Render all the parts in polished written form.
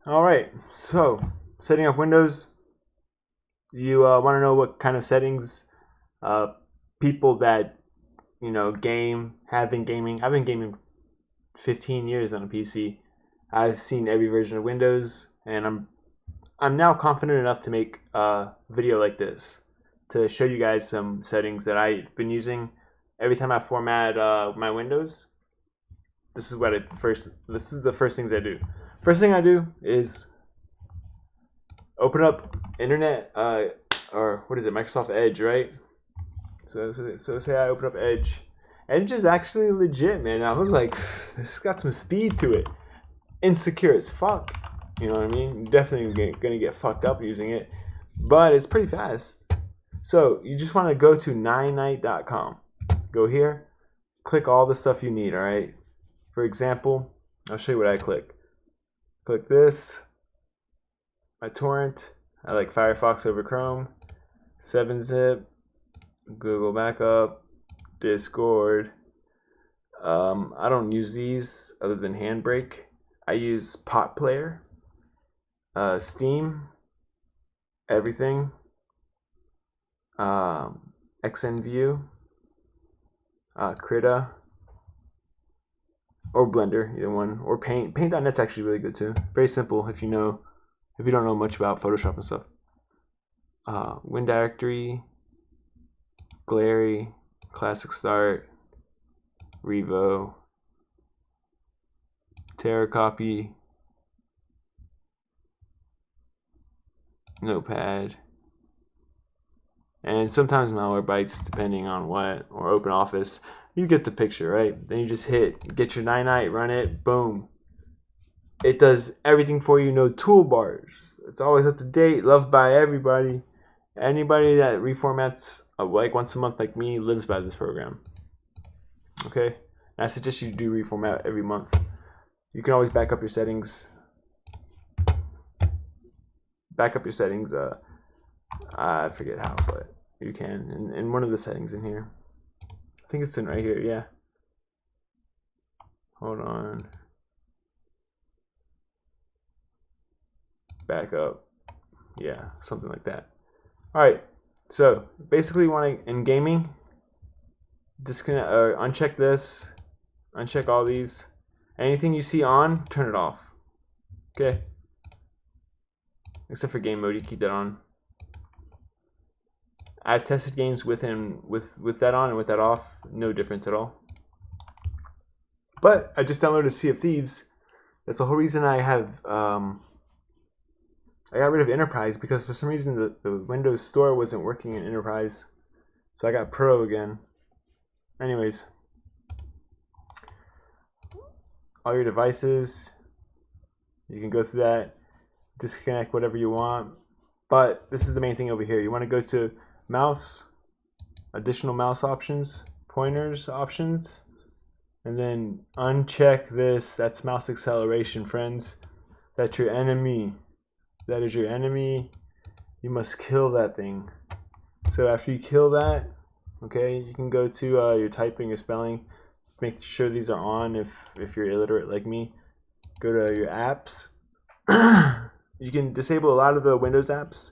All right, so setting up Windows. You want to know what kind of settings uh, people that game have been gaming. I've been gaming 15 years on a PC. I've seen every version of Windows, and I'm now confident enough to make a video like this to show you guys some settings that I've been using every time I format my Windows. This is the first things I do. First thing I do is open up internet or what is it, Microsoft Edge, right? So say I open up Edge. Edge is actually legit, man. I was like, this got some speed to it. Insecure as fuck. You know what I mean? Definitely gonna get fucked up using it, but it's pretty fast. So you just want to go to 9night.com. Go here, click all the stuff you need. All right. For example, I'll show you what I click. Click this. My torrent. I like Firefox over Chrome. 7-zip. Google Backup. Discord. I don't use these other than Handbrake. I use Pot Player. Steam. Everything. XNView. Krita. Or Blender, either one, or Paint. Paint.net's actually really good too. Very simple if you don't know much about Photoshop and stuff. WinDirectory, Glary, Classic Start, Revo, TerraCopy, Notepad, and sometimes Malwarebytes, depending on what, or OpenOffice. You get the picture, right? Then you just get your 9night, run it, boom. It does everything for you, no toolbars. It's always up to date, loved by everybody. Anybody that reformats like once a month like me lives by this program. Okay? And I suggest you do reformat every month. You can always back up your settings. I forget how, but you can. In one of the settings in here. I think it's in right here, yeah. Hold on. Back up. Yeah, something like that. Alright, so basically in gaming, disconnect or uncheck this, uncheck all these. Anything you see on, turn it off. Okay. Except for game mode, you keep that on. I've tested games with that on and with that off, no difference at all. But I just downloaded Sea of Thieves. That's the whole reason I got rid of Enterprise, because for some reason the Windows Store wasn't working in Enterprise. So I got Pro again. Anyways, all your devices, you can go through that, disconnect whatever you want. But this is the main thing over here. You want to go to mouse, additional mouse options, pointers options, and then uncheck this. That's mouse acceleration, friends. That's your enemy. That is your enemy. You must kill that thing. So after you kill that, okay, you can go to your typing, your spelling. Make sure these are on if you're illiterate like me. Go to your apps. You can disable a lot of the Windows apps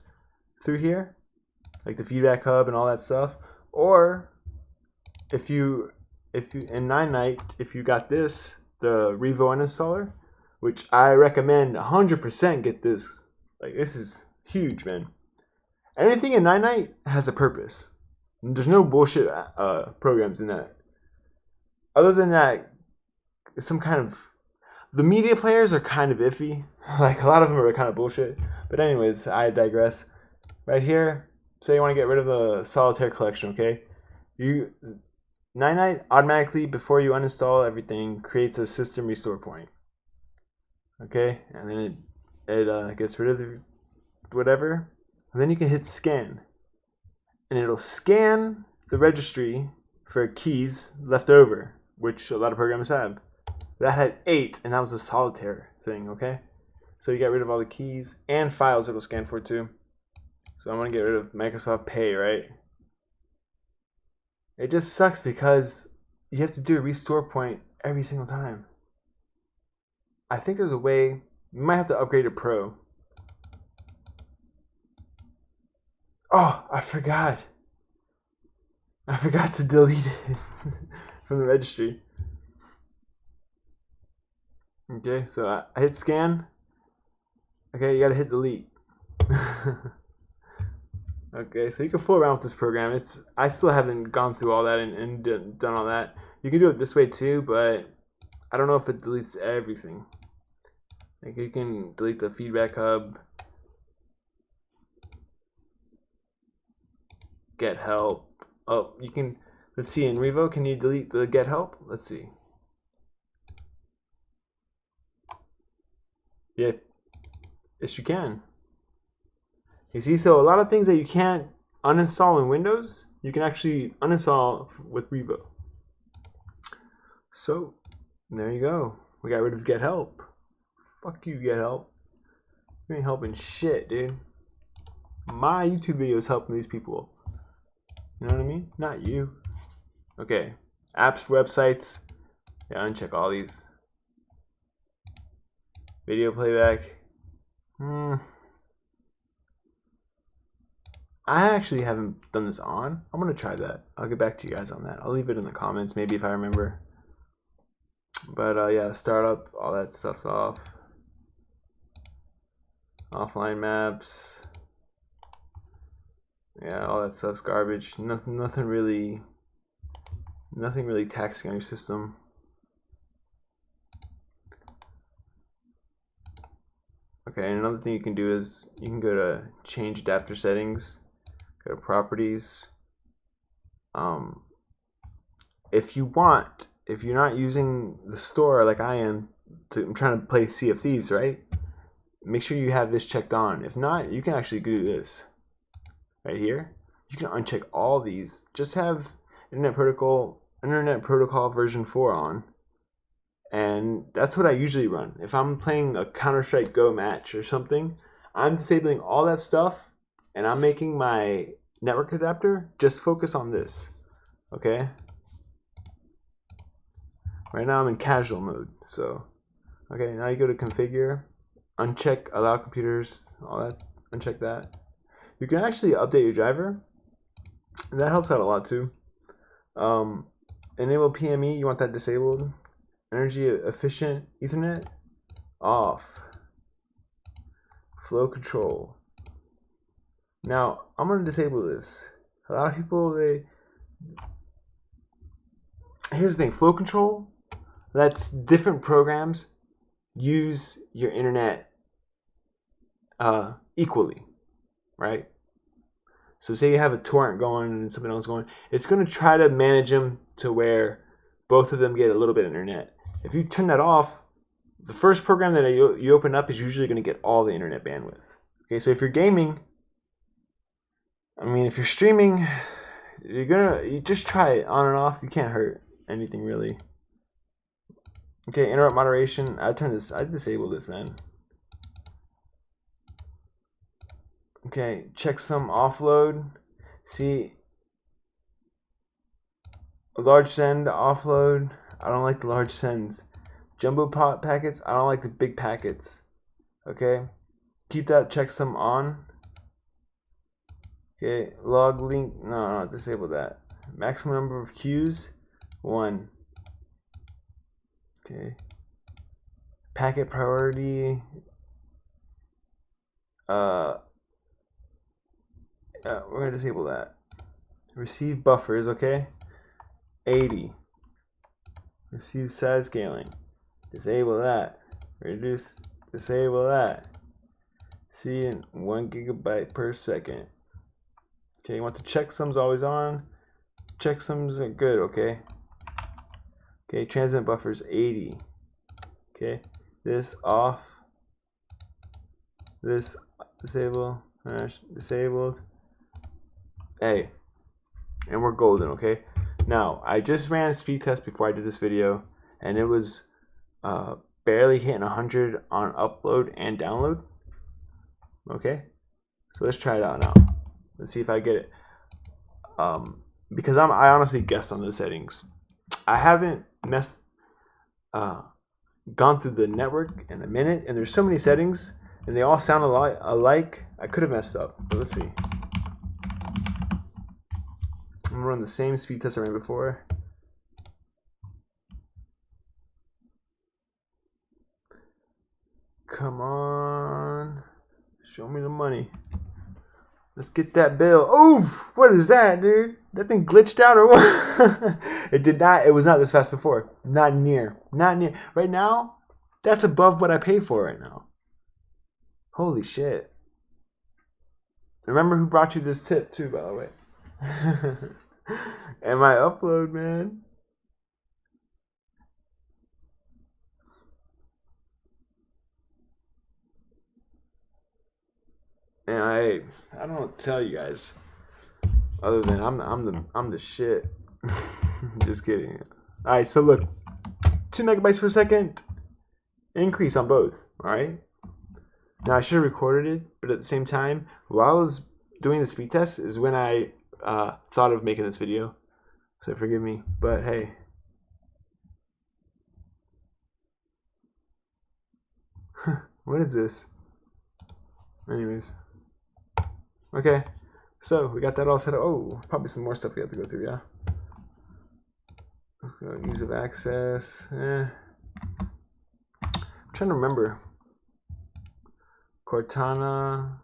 through here, like the Feedback Hub and all that stuff. Or if you in 9night, if you got this, the Revo uninstaller, which I recommend 100% get this. Like, this is huge, man. Anything in 9night has a purpose. There's no bullshit programs in that. Other than that, some kind of... The media players are kind of iffy. Like, a lot of them are kind of bullshit. But anyways, I digress. Right here, say you want to get rid of the solitaire collection, okay? 9night automatically, before you uninstall everything, creates a system restore point. Okay? And then it gets rid of whatever. And then you can hit scan. And it'll scan the registry for keys left over, which a lot of programs have. That had 8, and that was a solitaire thing, okay? So you get rid of all the keys and files it'll scan for too. So I'm going to get rid of Microsoft Pay, right? It just sucks because you have to do a restore point every single time. I think there's a way You might have to upgrade to Pro. Oh, I forgot to delete it from the registry. Okay, so I hit scan. Okay, you gotta hit delete. Okay, so you can fool around with this program. I still haven't gone through all that and done all that. You can do it this way too, but I don't know if it deletes everything. Like you can delete the feedback hub, get help. Oh, you can. Let's see, in Revo, can you delete the get help? Let's see. Yeah, yes you can. You see, so a lot of things that you can't uninstall in Windows, you can actually uninstall with Revo. So there you go. We got rid of get help. Fuck you, get help. You ain't helping shit, dude. My YouTube videos helping these people. You know what I mean? Not you. Okay. Apps for websites. Yeah, uncheck all these. Video playback. I actually haven't done this on. I'm gonna try that. I'll get back to you guys on that. I'll leave it in the comments, maybe if I remember. But yeah, startup, all that stuff's off. Offline maps. Yeah, all that stuff's garbage. Nothing really taxing on your system. Okay, and another thing you can do is you can go to change adapter settings, go to properties. If you want, if you're not using the store like I am, I'm trying to play Sea of Thieves, right? Make sure you have this checked on. If not, you can actually do this right here. You can uncheck all these. Just have Internet Protocol version 4 on. And that's what I usually run. If I'm playing a Counter-Strike Go match or something, I'm disabling all that stuff and I'm making my network adapter just focus on this. Okay? Right now I'm in casual mode. So, okay, now you go to configure, uncheck allow computers, all that, uncheck that. You can actually update your driver. And that helps out a lot too. Enable PME, you want that disabled. Energy efficient Ethernet off. Flow control. Now I'm gonna disable this. A lot of people here's the thing, flow control, that's different programs use your internet equally, right? So say you have a torrent going and something else going, it's gonna try to manage them to where both of them get a little bit of internet. If you turn that off, the first program that you open up is usually going to get all the internet bandwidth. Okay, so if you're gaming, I mean, if you're streaming, you just try it on and off. You can't hurt anything really. Okay, interrupt moderation. I disable this, man. Okay, checksum offload. See, a large send offload. I don't like the large sends. Jumbo pot packets. I don't like the big packets. Okay, keep that checksum on. Okay, log link. No, disable that. Maximum number of queues 1. Okay. Packet priority. We're gonna disable that. Receive buffers. Okay. 80. Receive size scaling. Disable that. Reduce. Disable that. See in 1 GB per second. Okay, you want the checksums always on. Checksums are good. Okay. Okay, transmit buffers 80. Okay, this off. This disable. Disabled. Hey, and we're golden. Okay. Now, I just ran a speed test before I did this video, and it was barely hitting 100 on upload and download. Okay, so let's try it out now. Let's see if I get it. Because I honestly guessed on those settings. I haven't messed. gone through the network in a minute, and there's so many settings, and they all sound a lot alike. I could have messed up, but let's see. I'm gonna run the same speed test I ran before. Come on, show me the money. Let's get that bill. Oof! What is that, dude? That thing glitched out or what? It did not. It was not this fast before. Not near. Not near. Right now, that's above what I paid for right now. Holy shit. Remember who brought you this tip too, by the way. And my upload, man. And I don't know what to tell you guys, other than I'm the shit. Just kidding. All right, so look, 2 megabytes per second increase on both. All right. Now I should have recorded it, but at the same time, while I was doing the speed test, is when I thought of making this video. So forgive me, but hey. What is this? Anyways. Okay, so we got that all set up. Oh, probably some more stuff we have to go through, yeah? Ease of access. I'm trying to remember. Cortana.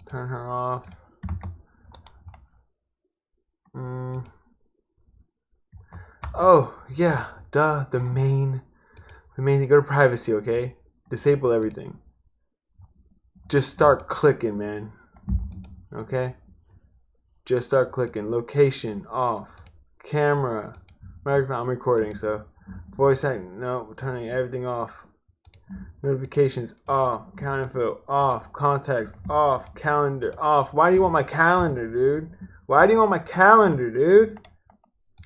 Turn her off. Oh, yeah, duh, the main thing. Go to privacy, okay? Disable everything. Just start clicking, man. Okay? Just start clicking. Location off. Camera. Microphone. I'm recording, so voice act. No, turning everything off. Notifications off. Count info off. Contacts off. Calendar off. Why do you want my calendar, dude? Why do you want my calendar, dude?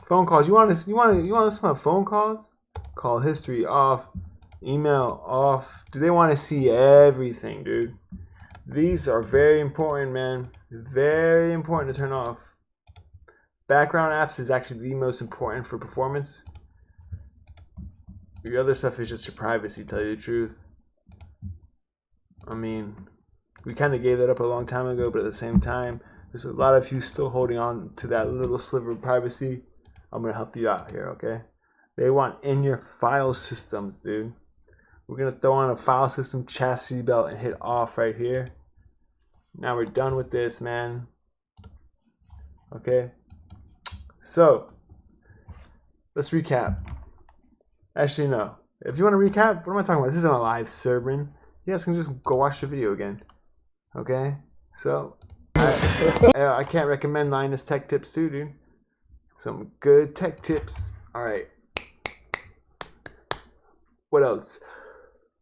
Phone calls. You want to listen to my phone calls? Call history off. Email off. Do they want to see everything, dude? These are very important, man. Very important to turn off. Background apps is actually the most important for performance. Your other stuff is just your privacy, tell you the truth. I mean, we kind of gave that up a long time ago, but at the same time, there's a lot of you still holding on to that little sliver of privacy. I'm going to help you out here, okay? They want in your file systems, dude. We're going to throw on a file system chastity belt and hit off right here. Now we're done with this, man. Okay? So, let's recap. Actually, no. If you want to recap, what am I talking about? This isn't a live sermon. You guys can just go watch the video again. Okay? So, I can't recommend Linus Tech Tips too, dude. Some good tech tips. Alright. What else?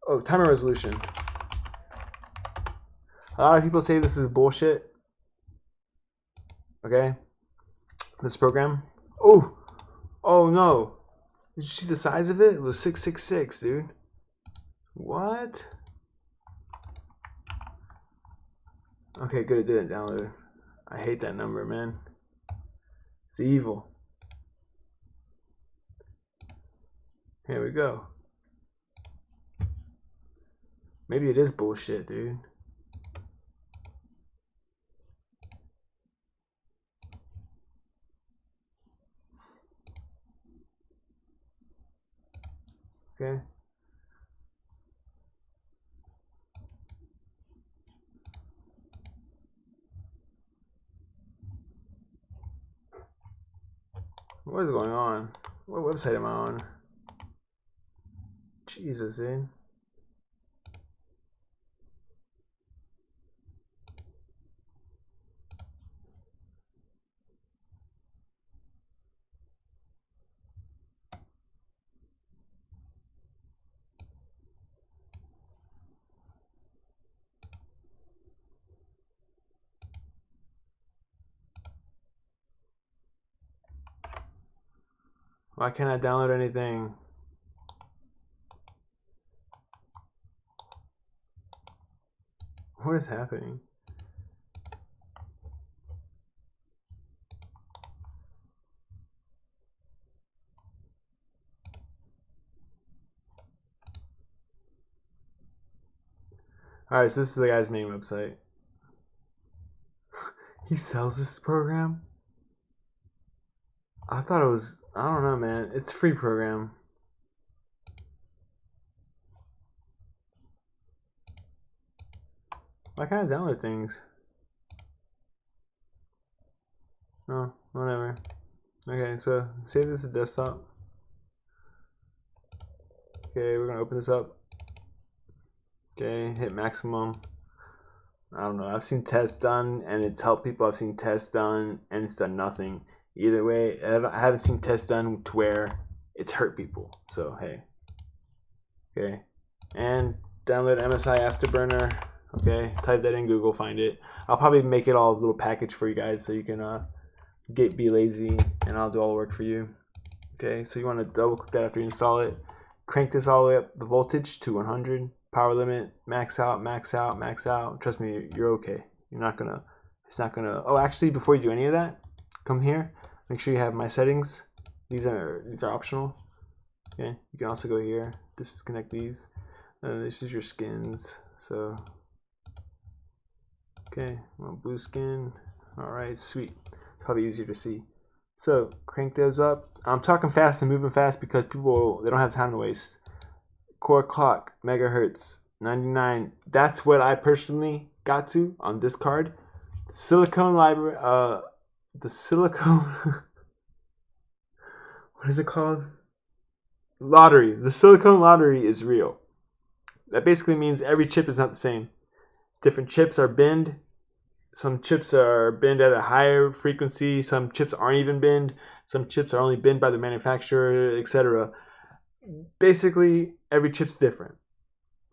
Oh, timer resolution. A lot of people say this is bullshit. Okay? This program. Oh! Oh no! Did you see the size of it? It was 666, dude. What? Okay, good, it didn't download. I hate that number, man. It's evil. Here we go. Maybe it is bullshit, dude. Okay. What is going on? What website am I on? Jesus, dude. Why can't I download anything? What is happening? Alright, so this is the guy's main website. He sells this program? I thought it was, I don't know, man. It's a free program. Why can't I download things? No, whatever. Okay, so save this as desktop. Okay, we're gonna open this up. Okay, hit maximum. I don't know. I've seen tests done and it's helped people. I've seen tests done and it's done nothing. Either way, I haven't seen tests done to where it's hurt people. So hey. Okay, and download MSI Afterburner. Okay, type that in Google, find it. I'll probably make it all a little package for you guys so you can be lazy and I'll do all the work for you. Okay, so you want to double click that after you install it. Crank this all the way up the voltage to 100. Power limit, max out, max out, max out. Trust me, you're okay. You're not gonna, it's not gonna, oh, actually, before you do any of that, come here, make sure you have my settings. These are optional. Okay, you can also go here, disconnect these. This is your skins, so, okay, well, blue skin. All right, sweet. Probably easier to see. So crank those up. I'm talking fast and moving fast because people, they don't have time to waste. Core clock, megahertz, 99. That's what I personally got to on this card. Silicone library, the silicone, what is it called? Lottery. The silicone lottery is real. That basically means every chip is not the same. Different chips are binned. Some chips are binned at a higher frequency. Some chips aren't even binned. Some chips are only binned by the manufacturer, etc. Basically, every chip's different.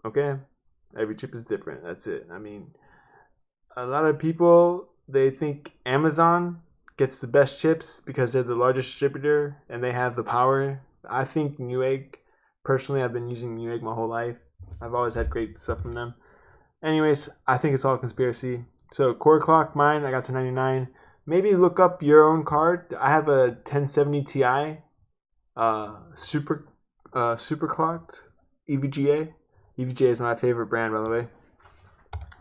Okay? Every chip is different. That's it. I mean, a lot of people, they think Amazon gets the best chips because they're the largest distributor and they have the power. I think Newegg, personally, I've been using Newegg my whole life. I've always had great stuff from them. Anyways, I think it's all conspiracy. So core clock, mine, I got to 99. Maybe look up your own card. I have a 1070 Ti super clocked EVGA. EVGA is my favorite brand, by the way.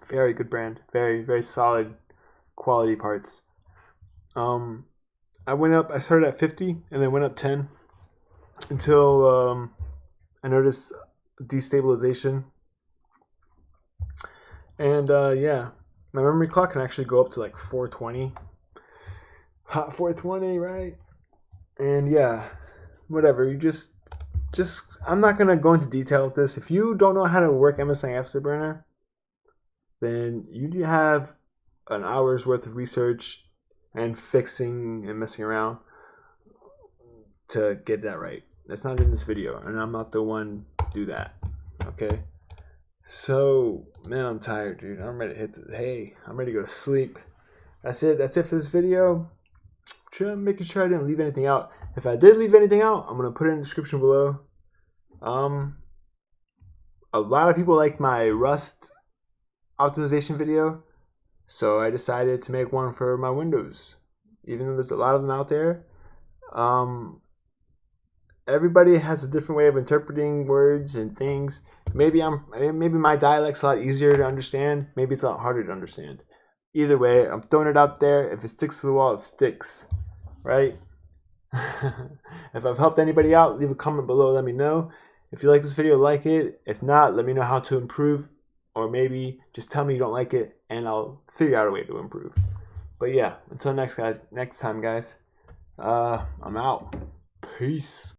Very good brand. Very, very solid quality parts. I started at 50 and then went up 10 until I noticed destabilization. And yeah, my memory clock can actually go up to like 420. Hot 420, right? And yeah, whatever. You just I'm not gonna go into detail with this. If you don't know how to work MSI Afterburner, then you have an hour's worth of research and fixing and messing around to get that right. That's not in this video, and I'm not the one to do that. Okay. So, man, I'm tired, dude. I'm ready to hit I'm ready to go to sleep. That's it. That's it for this video. Making sure I didn't leave anything out. If I did leave anything out, I'm gonna put it in the description below. A lot of people like my Rust optimization video, so I decided to make one for my Windows. Even though there's a lot of them out there, everybody has a different way of interpreting words and things. Maybe my dialect's a lot easier to understand. Maybe it's a lot harder to understand. Either way, I'm throwing it out there. If it sticks to the wall, it sticks, right? If I've helped anybody out, leave a comment below. Let me know. If you like this video, like it. If not, let me know how to improve. Or maybe just tell me you don't like it, and I'll figure out a way to improve. But yeah, until next time, guys. I'm out. Peace.